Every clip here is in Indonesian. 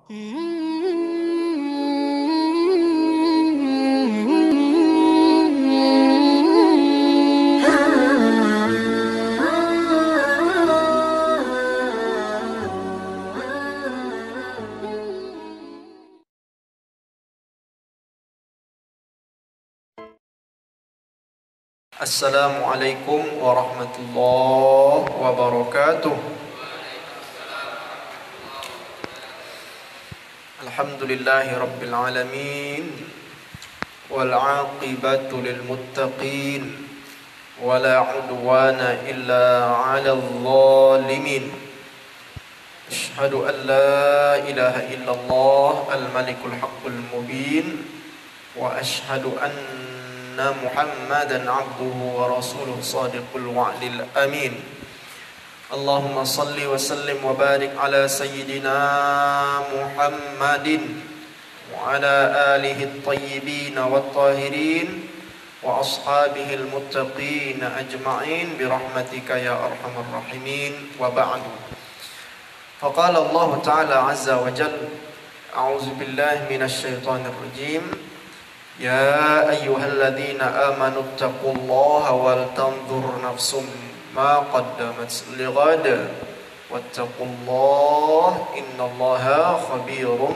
Assalamualaikum warahmatullahi wabarakatuh. Alhamdulillahi rabbil alamin, wal aqibatu lil muttaqin, wala udwana illa 'alal zalimin. Asyhadu an la ilaha illallah al-malikul haqqul mubin, wa asyhadu anna Muhammadan abduhu wa rasuluhu sadiqul wa'dil amin. Allahumma salli wa sallim wa barik ala sayyidina Muhammadin wa ala alihi at-tayyibin wat-tahirin wa ashabihi al-muttaqin ajma'in bi rahmatika ya arhamar rahimin. Wa ba'du. Faqala Allah ta'ala azza wa jalla, a'udzu billahi minasy syaithanir rajim. Ya ayyuhalladzina amanu taqullaha wal tanzur nafsum ma qaddamat lighad wattaqullaha innallaha khabirum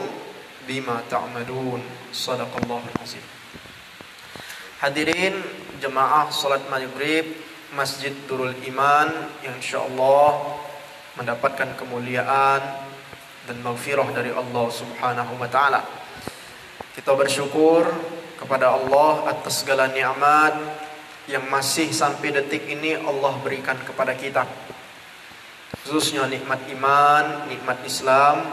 bima ta'malun. Shadaqallahul azim. Hadirin jemaah salat maghrib Masjid Nurul Iman yang insyaallah mendapatkan kemuliaan dan maghfirah dari Allah Subhanahu wa taala. Kita bersyukur kepada Allah atas segala nikmat yang masih sampai detik ini Allah berikan kepada kita, khususnya nikmat iman, nikmat Islam,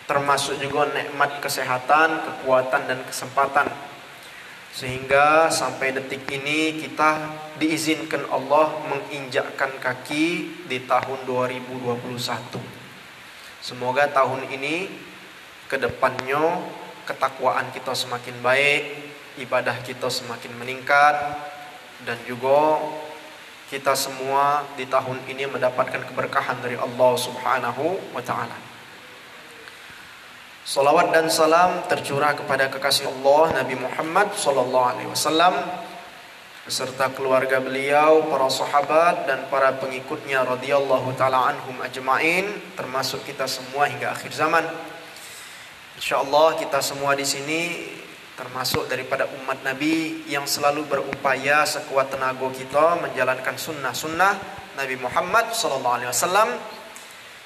termasuk juga nikmat kesehatan, kekuatan dan kesempatan, sehingga sampai detik ini kita diizinkan Allah menginjakkan kaki di tahun 2021. Semoga tahun ini kedepannya ketakwaan kita semakin baik, ibadah kita semakin meningkat, dan juga kita semua di tahun ini mendapatkan keberkahan dari Allah Subhanahu wa taala. Salawat dan salam tercurah kepada kekasih Allah Nabi Muhammad sallallahu alaihi wasallam beserta keluarga beliau, para sahabat dan para pengikutnya radhiyallahu taala anhum ajmain, termasuk kita semua hingga akhir zaman. Insyaallah kita semua di sini termasuk daripada umat Nabi yang selalu berupaya sekuat tenaga kita menjalankan sunnah-sunnah Nabi Muhammad SAW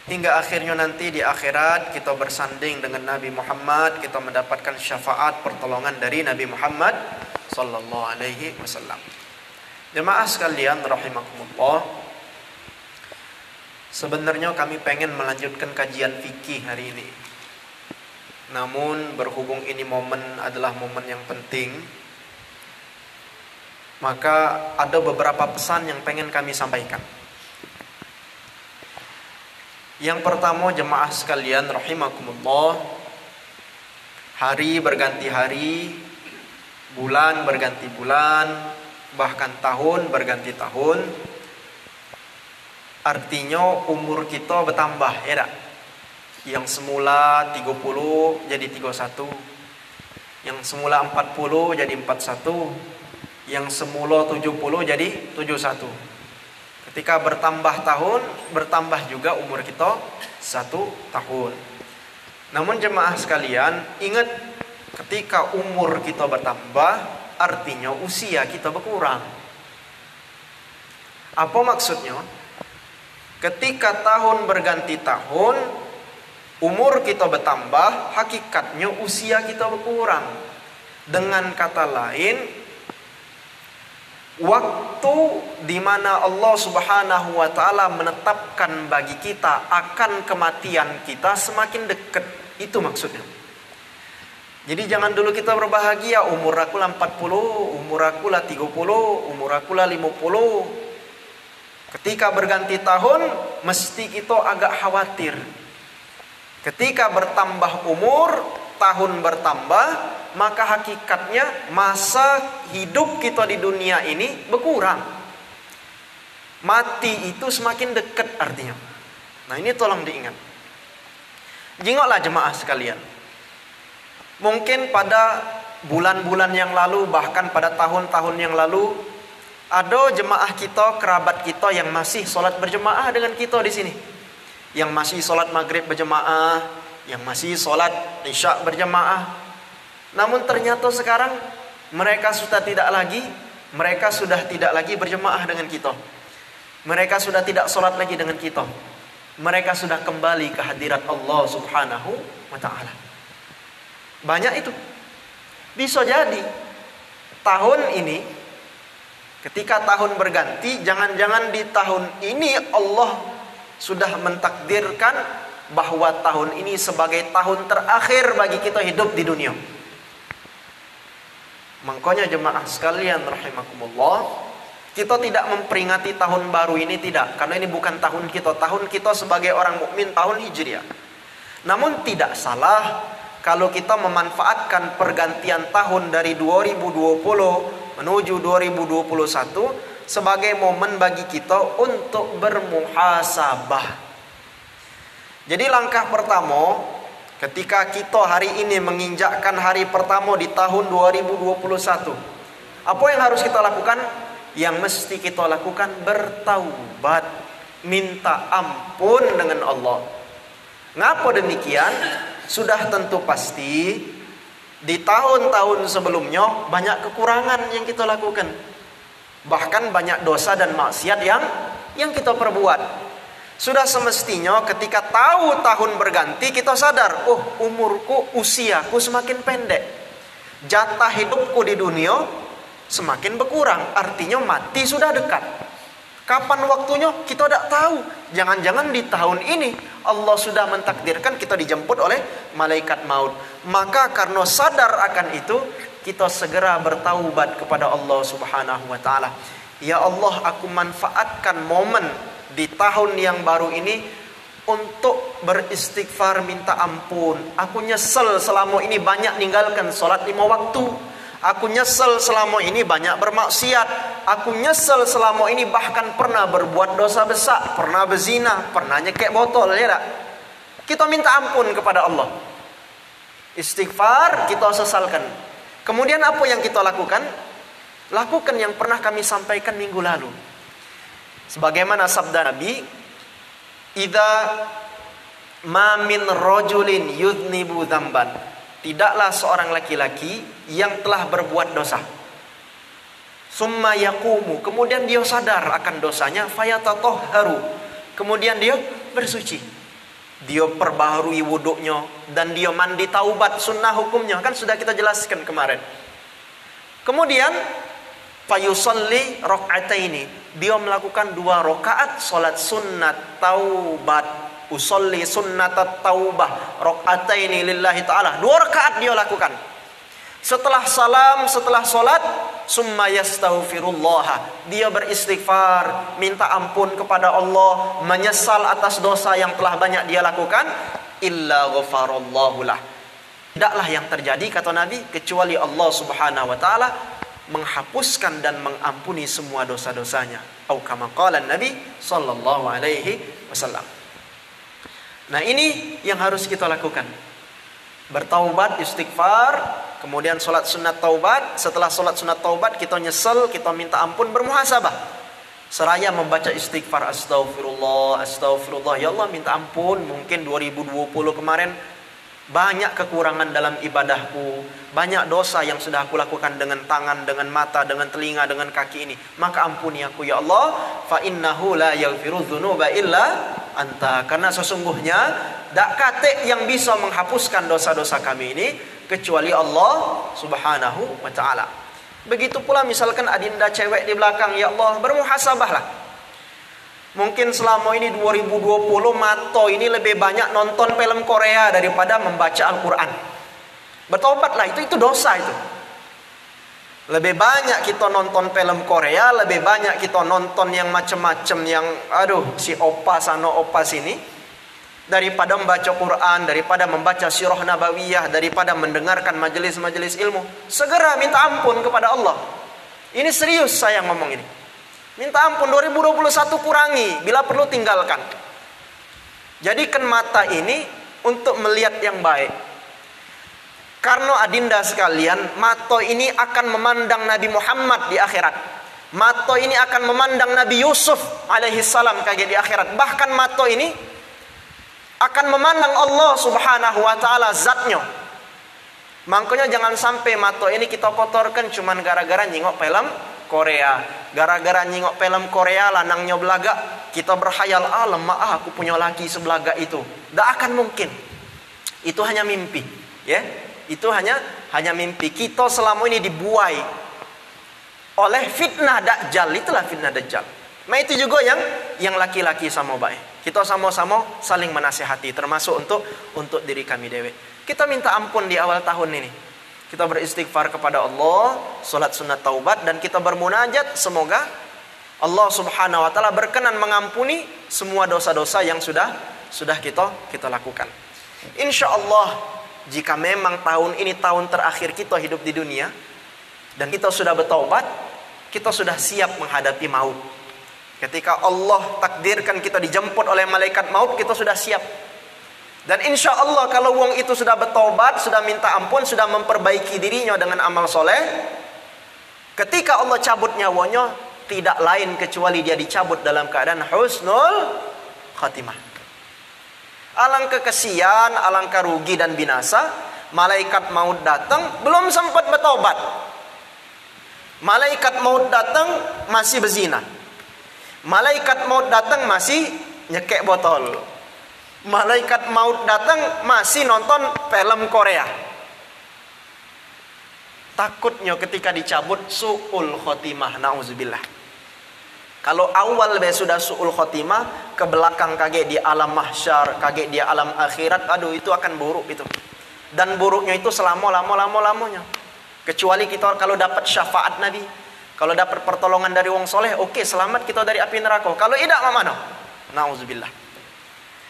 hingga akhirnya nanti di akhirat kita bersanding dengan Nabi Muhammad, kita mendapatkan syafaat pertolongan dari Nabi Muhammad SAW. Jemaah sekalian rahimakumullah, sebenarnya kami pengen melanjutkan kajian fikih hari ini. Namun berhubung ini momen adalah momen yang penting, maka ada beberapa pesan yang pengen kami sampaikan. Yang pertama jemaah sekalian rahimakumullah, hari berganti hari, bulan berganti bulan, bahkan tahun berganti tahun. Artinya umur kita bertambah, ya tak? Yang semula 30 jadi 31, yang semula 40 jadi 41, yang semula 70 jadi 71. Ketika bertambah tahun, bertambah juga umur kita 1 tahun. Namun jemaah sekalian, ingat, ketika umur kita bertambah, artinya usia kita berkurang. Apa maksudnya? Ketika tahun berganti tahun, umur kita bertambah, hakikatnya usia kita berkurang. Dengan kata lain, waktu di mana Allah Subhanahu wa taala menetapkan bagi kita akan kematian kita semakin dekat. Itu maksudnya. Jadi jangan dulu kita berbahagia, umur aku lah 40, umur aku lah 30, umur aku lah 50. Ketika berganti tahun, mesti kita agak khawatir. Ketika bertambah umur, tahun bertambah, maka hakikatnya masa hidup kita di dunia ini berkurang. Mati itu semakin dekat artinya. Nah ini tolong diingat. Jingoklah jemaah sekalian. Mungkin pada bulan-bulan yang lalu, bahkan pada tahun-tahun yang lalu, ada jemaah kita, kerabat kita yang masih sholat berjemaah dengan kita di sini, yang masih sholat maghrib berjemaah, yang masih sholat isya berjemaah. Namun ternyata sekarang mereka sudah tidak lagi berjemaah dengan kita. Mereka sudah tidak sholat lagi dengan kita. Mereka sudah kembali ke hadirat Allah Subhanahu wa ta'ala. Banyak itu. Bisa jadi tahun ini, ketika tahun berganti, jangan-jangan di tahun ini Allah sudah mentakdirkan bahwa tahun ini sebagai tahun terakhir bagi kita hidup di dunia. Makanya jemaah sekalian rahimakumullah, kita tidak memperingati tahun baru ini, tidak, karena ini bukan tahun kita. Tahun kita sebagai orang mukmin tahun Hijriah. Namun tidak salah kalau kita memanfaatkan pergantian tahun dari 2020 menuju 2021 sebagai momen bagi kita untuk bermuhasabah. Jadi langkah pertama, ketika kita hari ini menginjakkan hari pertama di tahun 2021, apa yang harus kita lakukan? Yang mesti kita lakukan bertaubat, minta ampun dengan Allah. Ngapa demikian? Sudah tentu pasti di tahun-tahun sebelumnya banyak kekurangan yang kita lakukan. Bahkan banyak dosa dan maksiat yang kita perbuat. Sudah semestinya ketika tahu tahun berganti kita sadar, oh umurku, usiaku semakin pendek. Jatah hidupku di dunia semakin berkurang, artinya mati sudah dekat. Kapan waktunya kita tidak tahu. Jangan-jangan di tahun ini Allah sudah mentakdirkan kita dijemput oleh malaikat maut. Maka karena sadar akan itu, kita segera bertaubat kepada Allah Subhanahu wa ta'ala. Ya Allah, aku manfaatkan momen di tahun yang baru ini untuk beristighfar, minta ampun. Aku nyesel selama ini banyak ninggalkan sholat 5 waktu. Aku nyesel selama ini banyak bermaksiat. Aku nyesel selama ini bahkan pernah berbuat dosa besar, pernah berzina, pernah nyekek botol, ya tak? Kita minta ampun kepada Allah. Istighfar, kita sesalkan. Kemudian apa yang kita lakukan? Lakukan yang pernah kami sampaikan minggu lalu. Sebagaimana sabda Nabi, "Idza ma min rajulin yudnibu dzamban." Tidaklah seorang laki-laki yang telah berbuat dosa. Summa yaqumu, kemudian dia sadar akan dosanya, fayatatahharu, kemudian dia bersuci. Dia perbaharui wuduknya dan dia mandi taubat, sunnah hukumnya, kan sudah kita jelaskan kemarin. Kemudian fayusalli raka'ataini, dia melakukan 2 rakaat salat sunat taubat. Usolli sunnatat taubah raka'ataini lillahi ta'ala. 2 rakaat dia lakukan. Setelah salam, setelah solat, summa yastaghfirullah, dia beristighfar, minta ampun kepada Allah, menyesal atas dosa yang telah banyak dia lakukan. Illa ghafarallahu lah. Tidaklah yang terjadi, kata Nabi, kecuali Allah Subhanahu wa ta'ala menghapuskan dan mengampuni semua dosa-dosanya. Atau kama qala Nabi sallallahu alaihi wasallam. Nah, ini yang harus kita lakukan. Bertaubat, istighfar, kemudian solat sunat taubat. Setelah solat sunat taubat, kita nyesel, kita minta ampun, bermuhasabah. Seraya membaca istighfar, astagfirullah, astagfirullah. Ya Allah, minta ampun, mungkin 2020 kemarin banyak kekurangan dalam ibadahku, banyak dosa yang sudah aku lakukan dengan tangan, dengan mata, dengan telinga, dengan kaki ini. Maka ampuni aku ya Allah, fa innahu la yaghfiru dzunuba illa anta. Karena sesungguhnya dak kate yang bisa menghapuskan dosa-dosa kami ini kecuali Allah Subhanahu wa ta'ala. Begitu pula misalkan adinda cewek di belakang, ya Allah, bermuhasabahlah. Mungkin selama ini 2020 Mato ini lebih banyak nonton film Korea daripada membaca Al-Quran. Bertobatlah, itu dosa itu. Lebih banyak kita nonton film Korea, lebih banyak kita nonton yang macam-macam, yang si opa sana opa sini, daripada membaca Quran, daripada membaca sirah nabawiyah, daripada mendengarkan majelis-majelis ilmu. Segera minta ampun kepada Allah. Ini serius saya ngomong ini. Minta ampun, 2021 kurangi, bila perlu tinggalkan. Jadikan mata ini untuk melihat yang baik. Karena adinda sekalian, mata ini akan memandang Nabi Muhammad di akhirat. Mata ini akan memandang Nabi Yusuf alaihi salam di akhirat. Bahkan mata ini akan memandang Allah subhanahu wa ta'ala zatnya. Makanya jangan sampai mata ini kita kotorkan cuman gara-gara nyingok film Korea. Gara-gara nyingok film Korea lanangnya belaga, kita berhayal, lemah aku punya laki sebelaga itu. Tidak akan mungkin. Itu hanya mimpi, ya. Itu hanya mimpi. Kita selama ini dibuai oleh fitnah Dajjal. Itulah fitnah Dajjal. Nah itu juga yang laki-laki sama baik. Kita sama-sama saling menasihati, termasuk untuk diri kami dewe. Kita minta ampun di awal tahun ini. Kita beristighfar kepada Allah, salat sunat taubat, dan kita bermunajat semoga Allah subhanahu wa ta'ala berkenan mengampuni semua dosa-dosa yang sudah kita lakukan. Insya Allah, jika memang tahun ini tahun terakhir kita hidup di dunia dan kita sudah bertaubat, kita sudah siap menghadapi maut. Ketika Allah takdirkan kita dijemput oleh malaikat maut, kita sudah siap. Dan insya Allah kalau wong itu sudah bertaubat, sudah minta ampun, sudah memperbaiki dirinya dengan amal soleh, ketika Allah cabut nyawanya, tidak lain kecuali dia dicabut dalam keadaan husnul khatimah. Alangkah kesian, alangkah rugi dan binasa, malaikat maut datang belum sempat bertaubat. Malaikat maut datang masih berzina. Malaikat maut datang masih nyekek botol. Malaikat maut datang masih nonton film Korea. Takutnya ketika dicabut su'ul khotimah, na'udzubillah. Kalau awal sudah su'ul khotimah, ke belakang kaget di alam mahsyar, kaget di alam akhirat, aduh itu akan buruk itu. Dan buruknya itu selama-lamanya. Kecuali kita kalau dapat syafaat Nabi, kalau dapat pertolongan dari wong soleh, oke, selamat kita dari api neraka. Kalau tidak, mana? Na'udzubillah.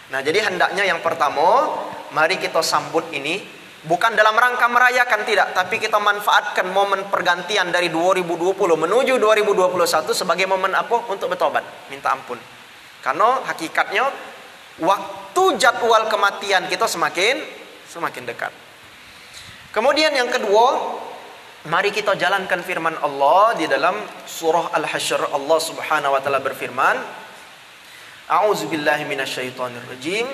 Nah, jadi hendaknya yang pertama, mari kita sambut ini bukan dalam rangka merayakan, tidak, tapi kita manfaatkan momen pergantian dari 2020 menuju 2021 sebagai momen apa? Untuk bertobat, minta ampun. Karena hakikatnya waktu jadwal kematian kita semakin dekat. Kemudian yang kedua, mari kita jalankan firman Allah di dalam surah Al-Hasyr. Allah Subhanahu wa taala berfirman, A'udzubillahi minasyaitonirrajim.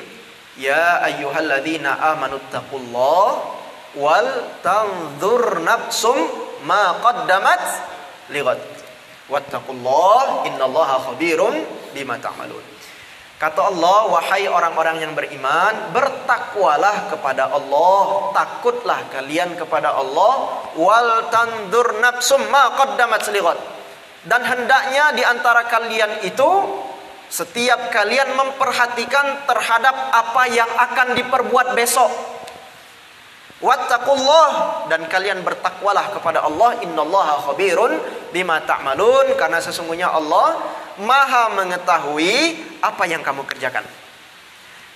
Ya ayyuhalladzina amanu taqullaha wal tanzur nafsum ma qaddamat lighad. Wattaqullaha innallaha khabirum bima ta'malun. Kata Allah, wahai orang-orang yang beriman, bertakwalah kepada Allah, takutlah kalian kepada Allah, wal tanzur nafsum ma qaddamat lighad. Dan hendaknya di antara kalian itu setiap kalian memperhatikan terhadap apa yang akan diperbuat besok. Wattaqullah, dan kalian bertakwalah kepada Allah, innallaha khabirun bima ta'malun, karena sesungguhnya Allah Maha mengetahui apa yang kamu kerjakan.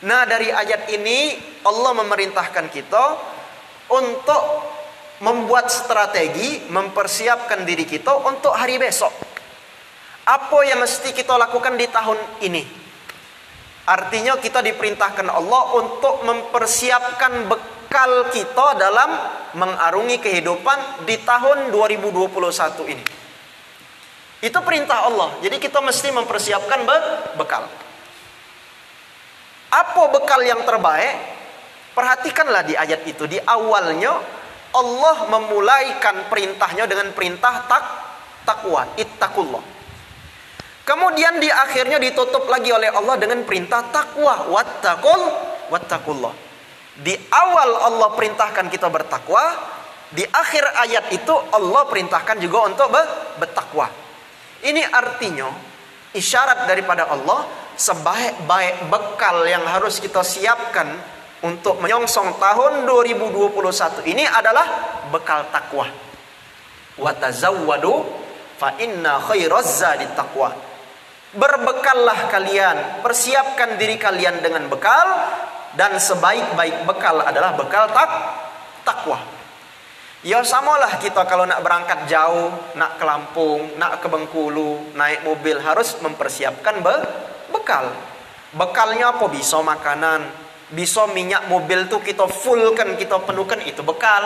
Nah, dari ayat ini Allah memerintahkan kita untuk membuat strategi, mempersiapkan diri kita untuk hari besok. Apa yang mesti kita lakukan di tahun ini? Artinya kita diperintahkan Allah untuk mempersiapkan bekal kita dalam mengarungi kehidupan di tahun 2021 ini. Itu perintah Allah. Jadi kita mesti mempersiapkan bekal. Apa bekal yang terbaik? Perhatikanlah di ayat itu. Di awalnya Allah memulaikan perintahnya dengan perintah takwa, ittaqullah. Kemudian di akhirnya ditutup lagi oleh Allah dengan perintah takwa, wattaqullah. Di awal Allah perintahkan kita bertakwa, di akhir ayat itu Allah perintahkan juga untuk bertakwa. Ini artinya isyarat daripada Allah, sebaik-baik bekal yang harus kita siapkan untuk menyongsong tahun 2021 ini adalah bekal takwa. Wa tazawwadu fa inna khairaz zadi taqwa. Berbekallah kalian, persiapkan diri kalian dengan bekal, dan sebaik-baik bekal adalah bekal takwa. Ya samalah kita kalau nak berangkat jauh, nak ke Lampung, nak ke Bengkulu, naik mobil harus mempersiapkan bekal. Bekalnya apa? Bisa makanan, Bisa minyak mobil tuh kita fullkan, kita penuhkan, itu bekal.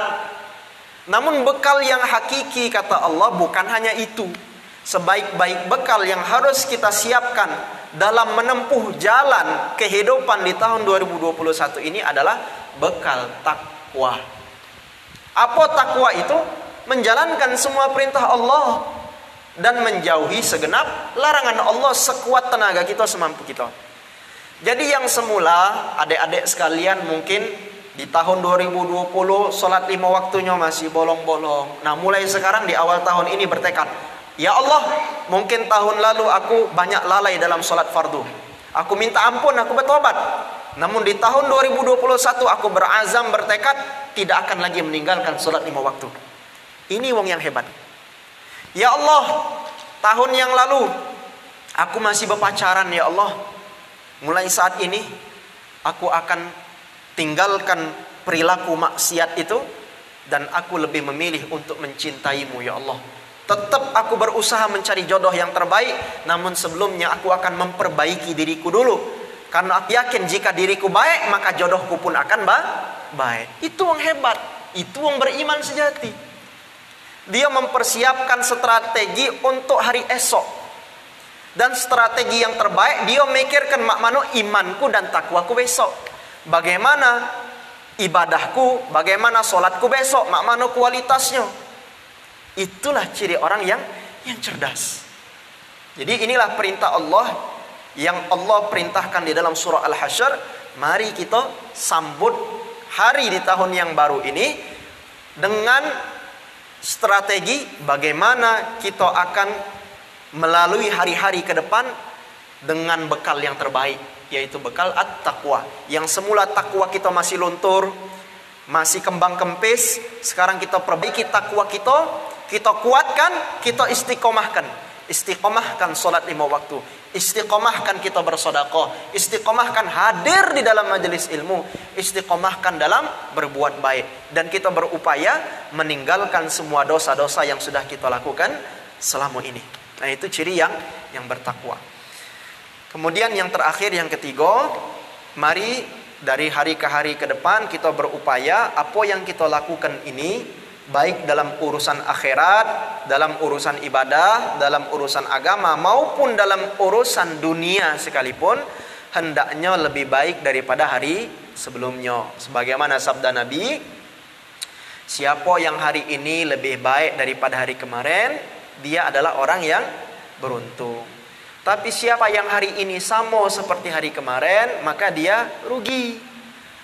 Namun bekal yang hakiki kata Allah bukan hanya itu. Sebaik-baik bekal yang harus kita siapkan dalam menempuh jalan kehidupan di tahun 2021 ini adalah bekal takwa. Apa takwa itu? Menjalankan semua perintah Allah dan menjauhi segenap larangan Allah sekuat tenaga kita, semampu kita. Jadi yang semula adik-adik sekalian mungkin di tahun 2020 sholat 5 waktunya masih bolong-bolong. Nah mulai sekarang di awal tahun ini bertekad, ya Allah, mungkin tahun lalu aku banyak lalai dalam sholat fardu. Aku minta ampun, aku bertobat. Namun di tahun 2021 aku berazam, bertekad tidak akan lagi meninggalkan sholat 5 waktu. Ini wong yang hebat. Ya Allah, tahun yang lalu aku masih berpacaran, ya Allah. Mulai saat ini aku akan tinggalkan perilaku maksiat itu dan aku lebih memilih untuk mencintaimu, ya Allah. Tetap aku berusaha mencari jodoh yang terbaik, namun sebelumnya aku akan memperbaiki diriku dulu. Karena aku yakin jika diriku baik, maka jodohku pun akan baik. Itu orang hebat, itu orang beriman sejati. Dia mempersiapkan strategi untuk hari esok. Dan strategi yang terbaik, dia memikirkan makmano imanku dan takwaku besok. Bagaimana ibadahku, bagaimana solatku besok, makmano kualitasnya. Itulah ciri orang yang cerdas. Jadi inilah perintah Allah yang Allah perintahkan di dalam surah Al-Hasyr. Mari kita sambut hari di tahun yang baru ini dengan strategi bagaimana kita akan melalui hari-hari ke depan dengan bekal yang terbaik, yaitu bekal at-taqwa. Yang semula takwa kita masih luntur, masih kembang kempis, sekarang kita perbaiki takwa kita kuatkan, kita istiqomahkan. Istiqomahkan solat 5 waktu, istiqomahkan kita bersedekah, istiqomahkan hadir di dalam majelis ilmu, istiqomahkan dalam berbuat baik, dan kita berupaya meninggalkan semua dosa-dosa yang sudah kita lakukan selama ini. Nah itu ciri yang bertakwa. Kemudian yang terakhir, yang ketiga, mari dari hari ke hari ke depan kita berupaya apa yang kita lakukan ini, baik dalam urusan akhirat, dalam urusan ibadah, dalam urusan agama, maupun dalam urusan dunia sekalipun, hendaknya lebih baik daripada hari sebelumnya. Sebagaimana sabda Nabi, siapa yang hari ini lebih baik daripada hari kemarin, dia adalah orang yang beruntung. Tapi siapa yang hari ini sama seperti hari kemarin, maka dia rugi.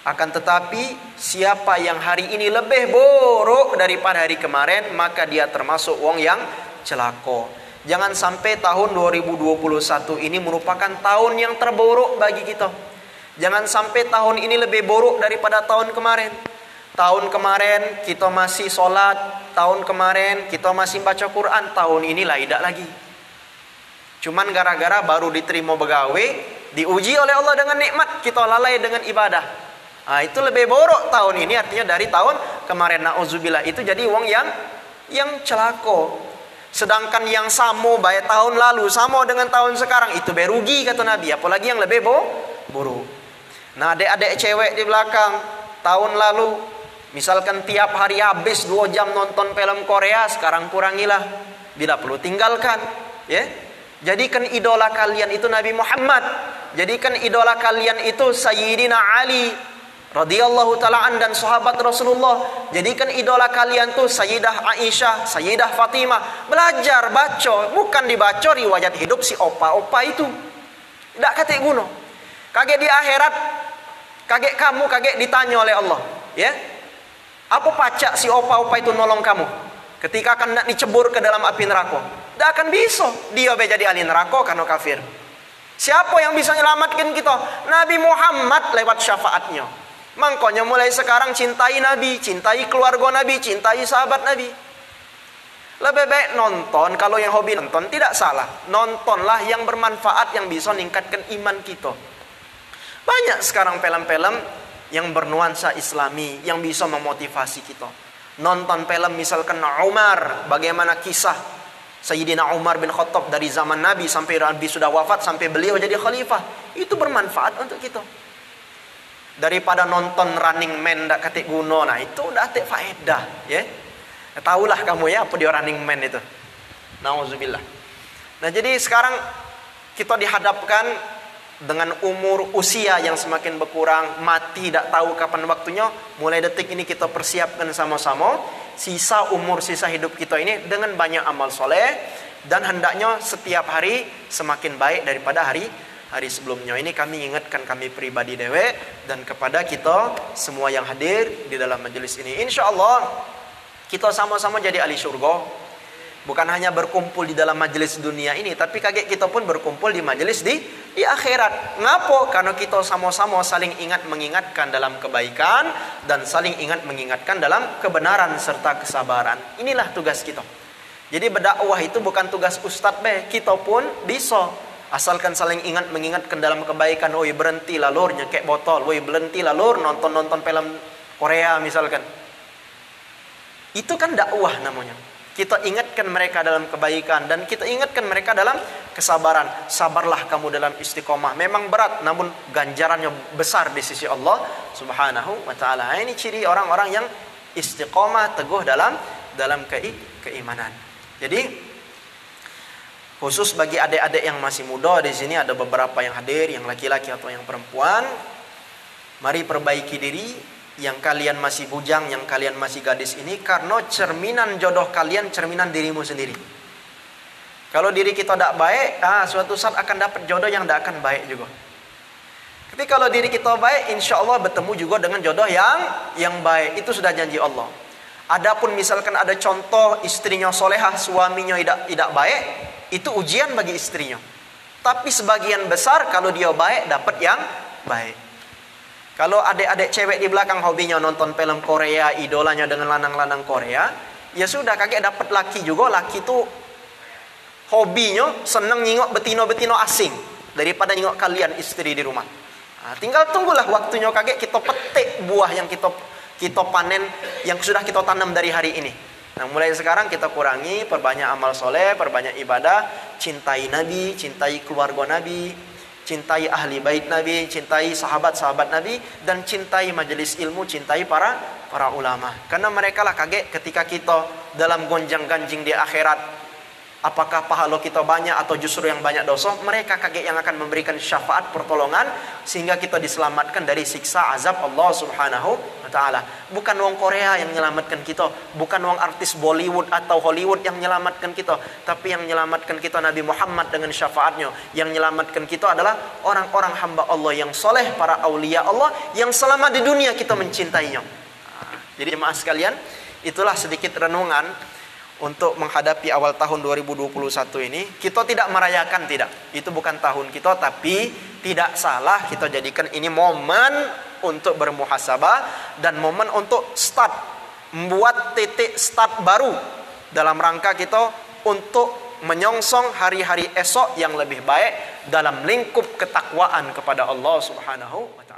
Akan tetapi siapa yang hari ini lebih buruk daripada hari kemarin, maka dia termasuk wong yang celaka. Jangan sampai tahun 2021 ini merupakan tahun yang terburuk bagi kita. Jangan sampai tahun ini lebih buruk daripada tahun kemarin. Tahun kemarin kita masih sholat, tahun kemarin kita masih baca Quran, tahun ini lah tidak lagi. Cuman gara-gara baru diterima begawe, diuji oleh Allah dengan nikmat, kita lalai dengan ibadah. Nah, itu lebih buruk tahun ini, artinya dari tahun kemarin. Nauzubillah, itu jadi wong yang celaka. Sedangkan yang sama baik tahun lalu sama dengan tahun sekarang, itu berugi kata Nabi, apalagi yang lebih buruk. Nah, adik-adik cewek di belakang, tahun lalu misalkan tiap hari habis 2 jam nonton film Korea, sekarang kurangilah. Bila perlu tinggalkan, ya. Jadikan idola kalian itu Nabi Muhammad. Jadikan idola kalian itu Sayyidina Ali radhiyallahu ta'ala dan sahabat Rasulullah. Jadikan idola kalian tuh Sayyidah Aisyah, Sayyidah Fatimah. Belajar baca, bukan dibaca riwayat hidup si opa-opa itu. Tidak kate guna. Kaget di akhirat, kaget ditanya oleh Allah, ya. Apa pacak si opa-opa itu nolong kamu ketika akan dicebur ke dalam api neraka? Tidak akan bisa. Dia jadi ahli neraka karena kafir. Siapa yang bisa menyelamatkan kita? Nabi Muhammad lewat syafaatnya. Makanya mulai sekarang cintai Nabi, cintai keluarga Nabi, cintai sahabat Nabi. Lebih baik nonton, kalau yang hobi nonton tidak salah. Nontonlah yang bermanfaat, yang bisa meningkatkan iman kita. Banyak sekarang film-film yang bernuansa Islami, yang bisa memotivasi kita. Nonton film misalkan Umar, bagaimana kisah Sayyidina Umar bin Khattab dari zaman Nabi sampai Nabi sudah wafat, sampai beliau jadi khalifah. Itu bermanfaat untuk kita. daripada nonton Running Man dak katik guna. Nah, itu dah atik faedah, ya. Tahulah kamu ya apa dia Running Man itu. Nauzubillah. Nah, jadi sekarang kita dihadapkan dengan umur usia yang semakin berkurang, mati tak tahu kapan waktunya. Mulai detik ini kita persiapkan sama-sama sisa umur, sisa hidup kita ini dengan banyak amal soleh, dan hendaknya setiap hari semakin baik daripada hari sebelumnya. Ini kami ingatkan kami pribadi dewek dan kepada kita semua yang hadir di dalam majelis ini. InsyaAllah kita sama-sama jadi ahli syurga. Bukan hanya berkumpul di dalam majelis dunia ini, tapi kaget kita pun berkumpul di majelis di akhirat. Ngapo? Karena kita sama-sama saling ingat mengingatkan dalam kebaikan dan saling ingat mengingatkan dalam kebenaran serta kesabaran. Inilah tugas kita. Jadi berdakwah itu bukan tugas ustadz kita pun bisa. Asalkan saling ingat mengingatkan dalam kebaikan. Oi, berhentilah lur nyekek botol. Oi, berhentilah lur nonton film Korea misalkan. Itu kan dakwah namanya. Kita ingatkan mereka dalam kebaikan dan kita ingatkan mereka dalam kesabaran. Sabarlah kamu dalam istiqomah. Memang berat, namun ganjarannya besar di sisi Allah Subhanahu wa taala. Ini ciri orang-orang yang istiqomah, teguh dalam keimanan. Jadi khusus bagi adik-adik yang masih muda, di sini ada beberapa yang hadir, yang laki-laki atau yang perempuan. Mari perbaiki diri. Yang kalian masih bujang, yang kalian masih gadis ini, karena cerminan jodoh kalian, cerminan dirimu sendiri. Kalau diri kita tidak baik, suatu saat akan dapat jodoh yang tidak akan baik juga. Tapi kalau diri kita baik, insya Allah bertemu juga dengan jodoh yang baik. Itu sudah janji Allah. Adapun misalkan ada contoh istrinya solehah, suaminya tidak baik, itu ujian bagi istrinya. Tapi sebagian besar kalau dia baik, dapat yang baik. Kalau adik-adik cewek di belakang hobinya nonton film Korea, idolanya dengan lanang-lanang Korea, ya sudah, kakek dapat laki juga. Laki itu hobinya senang nyingok betino-betino asing daripada nyingok kalian istri di rumah. Tinggal tunggulah waktunya kakek kita petik buah yang kita panen, yang sudah kita tanam dari hari ini. Nah, mulai sekarang kita kurangi, perbanyak amal soleh, perbanyak ibadah, cintai Nabi, cintai keluarga Nabi, cintai ahli bait Nabi, cintai sahabat-sahabat Nabi, dan cintai majelis ilmu, cintai para ulama. Karena mereka lah kaget ketika kita dalam gonjang-ganjing di akhirat, apakah pahala kita banyak atau justru yang banyak dosa. Mereka kaget yang akan memberikan syafaat pertolongan sehingga kita diselamatkan dari siksa azab Allah Subhanahu wa taala. Bukan wong Korea yang menyelamatkan kita, bukan wong artis Bollywood atau Hollywood yang menyelamatkan kita, tapi yang menyelamatkan kita Nabi Muhammad dengan syafaatnya. Yang menyelamatkan kita adalah orang-orang hamba Allah yang soleh, para aulia Allah yang selama di dunia kita mencintainya. Jadi jemaah sekalian, itulah sedikit renungan untuk menghadapi awal tahun 2021 ini. Kita tidak merayakan, tidak. Itu bukan tahun kita, tapi tidak salah kita jadikan ini momen untuk bermuhasabah dan momen untuk start, membuat titik start baru dalam rangka kita untuk menyongsong hari-hari esok yang lebih baik dalam lingkup ketakwaan kepada Allah Subhanahu wa taala.